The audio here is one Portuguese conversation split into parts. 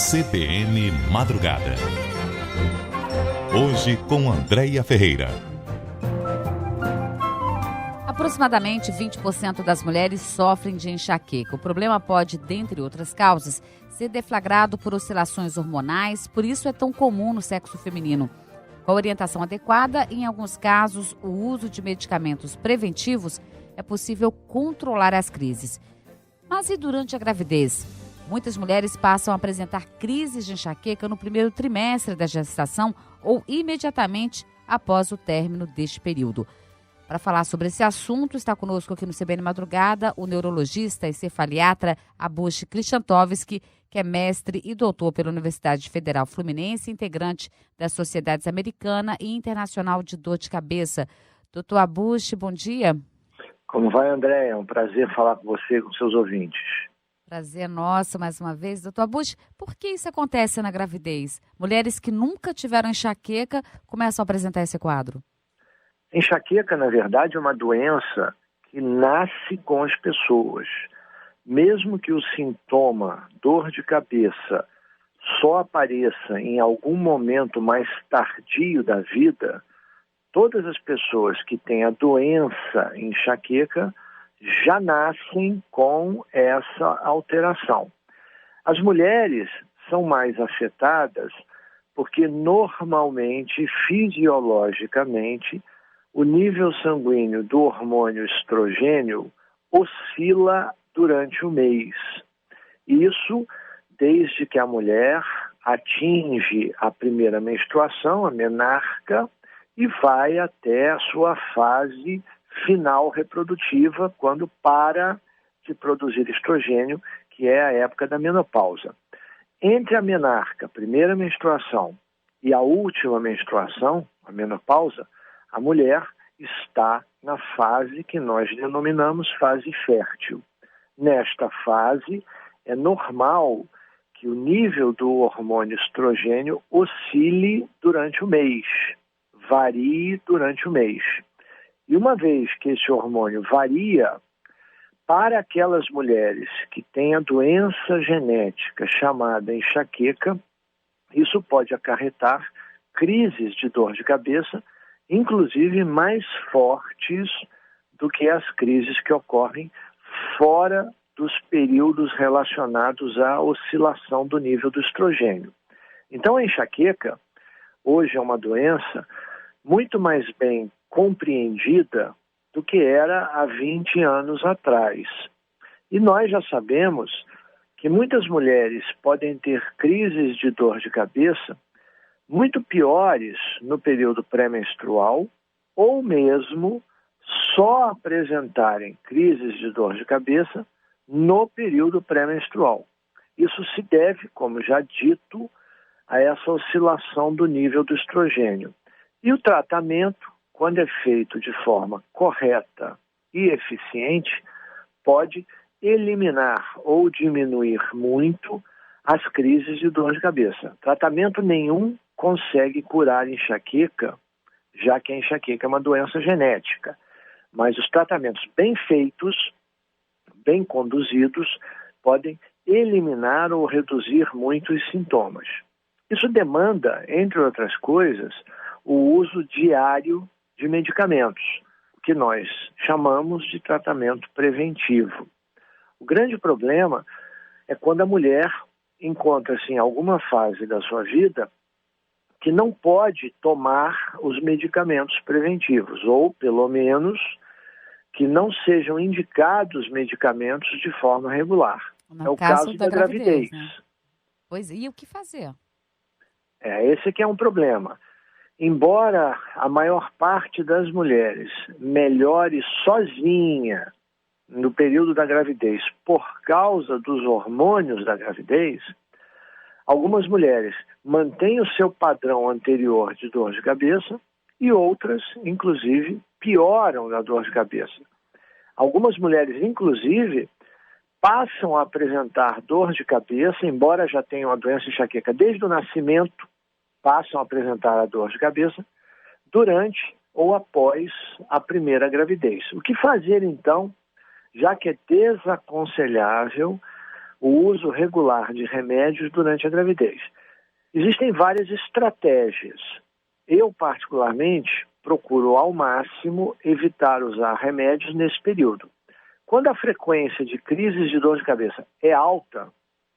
CBN Madrugada. Hoje com Andréia Ferreira. Aproximadamente 20% das mulheres sofrem de enxaqueca. O problema pode, dentre outras causas, ser deflagrado por oscilações hormonais, por isso é tão comum no sexo feminino. Com a orientação adequada, em alguns casos, o uso de medicamentos preventivos é possível controlar as crises. Mas e durante a gravidez? Muitas mulheres passam a apresentar crises de enxaqueca no primeiro trimestre da gestação ou imediatamente após o término deste período. Para falar sobre esse assunto, está conosco aqui no CBN Madrugada o neurologista e cefaliatra Abush Krishnantovski, que é mestre e doutor pela Universidade Federal Fluminense, integrante das Sociedades Americana e Internacional de Dor de Cabeça. Doutor Abush, bom dia. Como vai, André? É um prazer falar com você e com seus ouvintes. Prazer nosso, mais uma vez. Doutor Abush, por que isso acontece na gravidez? Mulheres que nunca tiveram enxaqueca começam a apresentar esse quadro. Enxaqueca, na verdade, é uma doença que nasce com as pessoas. Mesmo que o sintoma, dor de cabeça, só apareça em algum momento mais tardio da vida, todas as pessoas que têm a doença enxaqueca já nascem com essa alteração. As mulheres são mais afetadas porque normalmente, fisiologicamente, o nível sanguíneo do hormônio estrogênio oscila durante o mês. Isso desde que a mulher atinge a primeira menstruação, a menarca, e vai até a sua fase final reprodutiva, quando para de produzir estrogênio, que é a época da menopausa. Entre a menarca, a primeira menstruação, e a última menstruação, a menopausa, a mulher está na fase que nós denominamos fase fértil. Nesta fase, é normal que o nível do hormônio estrogênio oscile durante o mês, varie durante o mês. E uma vez que esse hormônio varia, para aquelas mulheres que têm a doença genética chamada enxaqueca, isso pode acarretar crises de dor de cabeça, inclusive mais fortes do que as crises que ocorrem fora dos períodos relacionados à oscilação do nível do estrogênio. Então a enxaqueca hoje é uma doença muito mais bem compreendida do que era há 20 anos atrás. E nós já sabemos que muitas mulheres podem ter crises de dor de cabeça muito piores no período pré-menstrual ou mesmo só apresentarem crises de dor de cabeça no período pré-menstrual. Isso se deve, como já dito, a essa oscilação do nível do estrogênio. E o tratamento, quando é feito de forma correta e eficiente, pode eliminar ou diminuir muito as crises de dor de cabeça. Tratamento nenhum consegue curar enxaqueca, já que a enxaqueca é uma doença genética. Mas os tratamentos bem feitos, bem conduzidos, podem eliminar ou reduzir muito os sintomas. Isso demanda, entre outras coisas, o uso diário de medicamentos, o que nós chamamos de tratamento preventivo. O grande problema é quando a mulher encontra-se em alguma fase da sua vida que não pode tomar os medicamentos preventivos, ou, pelo menos, que não sejam indicados medicamentos de forma regular. É o caso da gravidez. Né? Pois, e o que fazer? Esse que é um problema. Embora a maior parte das mulheres melhore sozinha no período da gravidez por causa dos hormônios da gravidez, algumas mulheres mantêm o seu padrão anterior de dor de cabeça e outras, inclusive, pioram na dor de cabeça. Algumas mulheres, inclusive, passam a apresentar dor de cabeça, embora já tenham a doença enxaqueca desde o nascimento, passam a apresentar a dor de cabeça durante ou após a primeira gravidez. O que fazer, então, já que é desaconselhável o uso regular de remédios durante a gravidez. Existem várias estratégias. Eu, particularmente, procuro ao máximo evitar usar remédios nesse período. Quando a frequência de crises de dor de cabeça é alta,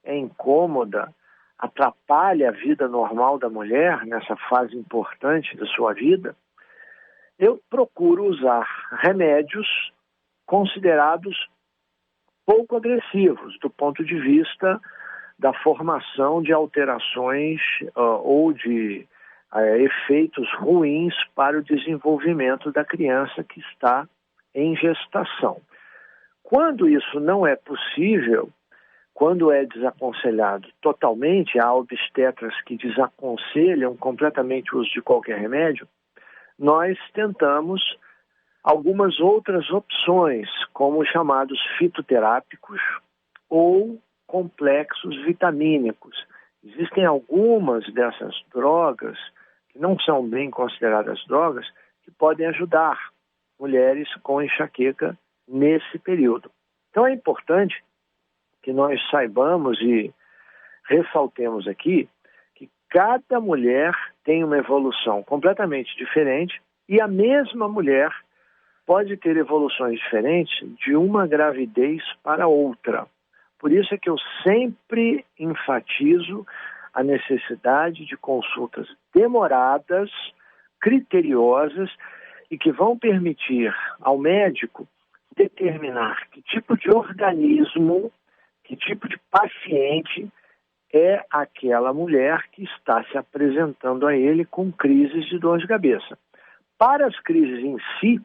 é incômoda, atrapalha a vida normal da mulher nessa fase importante da sua vida, eu procuro usar remédios considerados pouco agressivos do ponto de vista da formação de alterações ou de efeitos ruins para o desenvolvimento da criança que está em gestação. Quando isso não é possível, quando é desaconselhado totalmente, há obstetras que desaconselham completamente o uso de qualquer remédio, nós tentamos algumas outras opções, como os chamados fitoterápicos ou complexos vitamínicos. Existem algumas dessas drogas, que não são bem consideradas drogas, que podem ajudar mulheres com enxaqueca nesse período. Então é importante que nós saibamos e ressaltemos aqui que cada mulher tem uma evolução completamente diferente e a mesma mulher pode ter evoluções diferentes de uma gravidez para outra. Por isso é que eu sempre enfatizo a necessidade de consultas demoradas, criteriosas e que vão permitir ao médico determinar que tipo de organismo, que tipo de paciente é aquela mulher que está se apresentando a ele com crises de dor de cabeça. Para as crises em si,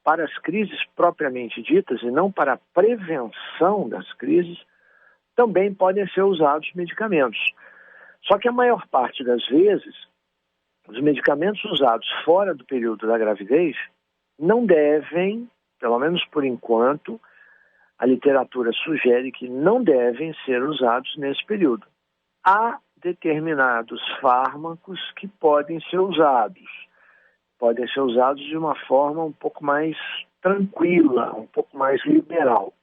para as crises propriamente ditas e não para a prevenção das crises, também podem ser usados medicamentos. Só que a maior parte das vezes, os medicamentos usados fora do período da gravidez não devem, pelo menos por enquanto, a literatura sugere que não devem ser usados nesse período. Há determinados fármacos que podem ser usados de uma forma um pouco mais tranquila, um pouco mais liberal.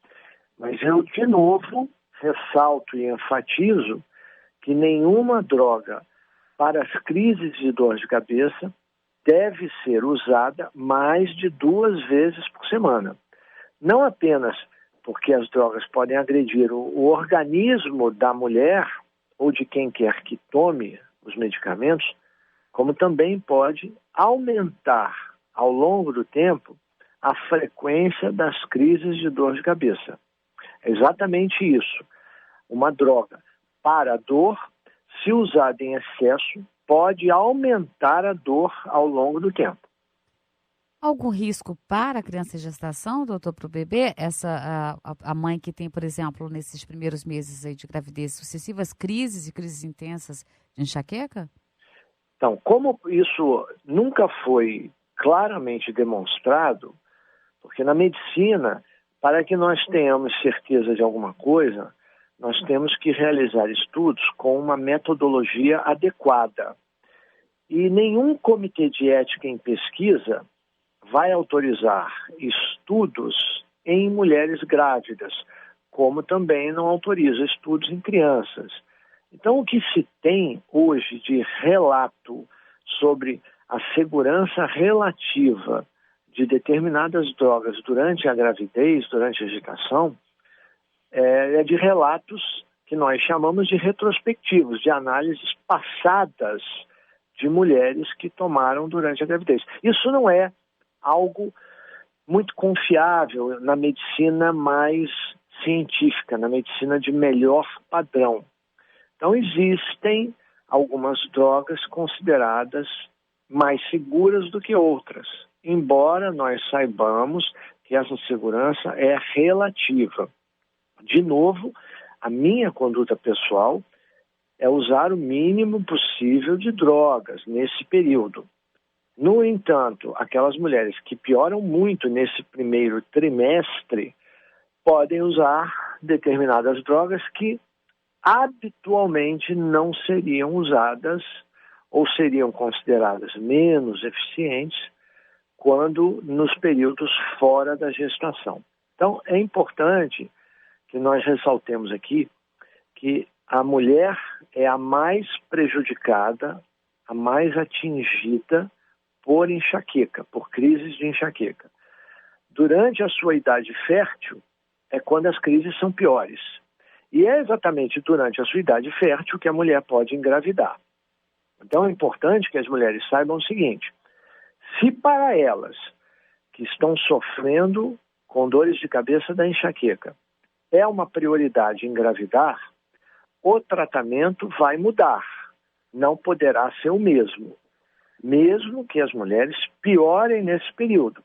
Mas eu, de novo, ressalto e enfatizo que nenhuma droga para as crises de dor de cabeça deve ser usada mais de 2 vezes por semana. Não apenas porque as drogas podem agredir o organismo da mulher ou de quem quer que tome os medicamentos, como também pode aumentar ao longo do tempo a frequência das crises de dor de cabeça. É exatamente isso. Uma droga para a dor, se usada em excesso, pode aumentar a dor ao longo do tempo. Algum risco para a criança em gestação, doutor, para o bebê? A mãe que tem, por exemplo, nesses primeiros meses aí de gravidez, sucessivas crises e crises intensas de enxaqueca? Então, como isso nunca foi claramente demonstrado, porque na medicina, para que nós tenhamos certeza de alguma coisa, nós temos que realizar estudos com uma metodologia adequada. E nenhum comitê de ética em pesquisa vai autorizar estudos em mulheres grávidas, como também não autoriza estudos em crianças. Então, o que se tem hoje de relato sobre a segurança relativa de determinadas drogas durante a gravidez, durante a gestação, é de relatos que nós chamamos de retrospectivos, de análises passadas de mulheres que tomaram durante a gravidez. Isso não é algo muito confiável na medicina mais científica, na medicina de melhor padrão. Então, existem algumas drogas consideradas mais seguras do que outras, embora nós saibamos que essa segurança é relativa. De novo, a minha conduta pessoal é usar o mínimo possível de drogas nesse período. No entanto, aquelas mulheres que pioram muito nesse primeiro trimestre podem usar determinadas drogas que habitualmente não seriam usadas ou seriam consideradas menos eficientes quando nos períodos fora da gestação. Então, é importante que nós ressaltemos aqui que a mulher é a mais prejudicada, a mais atingida por enxaqueca, por crises de enxaqueca. Durante a sua idade fértil é quando as crises são piores. E é exatamente durante a sua idade fértil que a mulher pode engravidar. Então é importante que as mulheres saibam o seguinte: se para elas que estão sofrendo com dores de cabeça da enxaqueca é uma prioridade engravidar, o tratamento vai mudar, não poderá ser o mesmo que as mulheres piorem nesse período.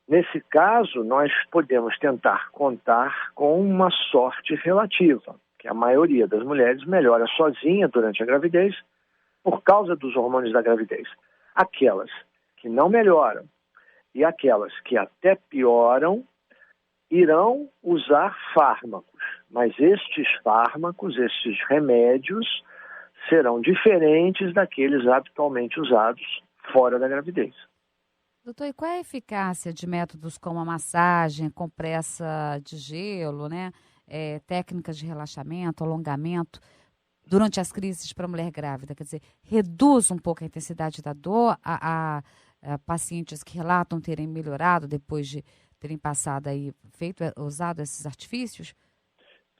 Nesse caso, nós podemos tentar contar com uma sorte relativa, que a maioria das mulheres melhora sozinha durante a gravidez por causa dos hormônios da gravidez. Aquelas que não melhoram e aquelas que até pioram irão usar fármacos, mas estes fármacos, estes remédios, serão diferentes daqueles habitualmente usados fora da gravidez. Doutor, e qual é a eficácia de métodos como a massagem, compressa de gelo, né? Técnicas de relaxamento, alongamento, durante as crises para a mulher grávida? Quer dizer, reduz um pouco a intensidade da dor a pacientes que relatam terem melhorado depois de terem passado aí, usado esses artifícios?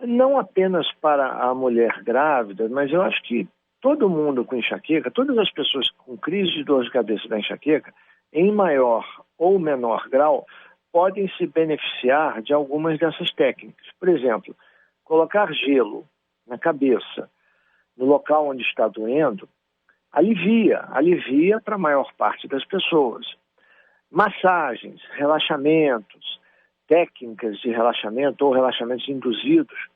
Não apenas para a mulher grávida, mas eu acho que todo mundo com enxaqueca, todas as pessoas com crise de dor de cabeça da enxaqueca, em maior ou menor grau, podem se beneficiar de algumas dessas técnicas. Por exemplo, colocar gelo na cabeça, no local onde está doendo, alivia para a maior parte das pessoas. Massagens, relaxamentos, técnicas de relaxamento ou relaxamentos induzidos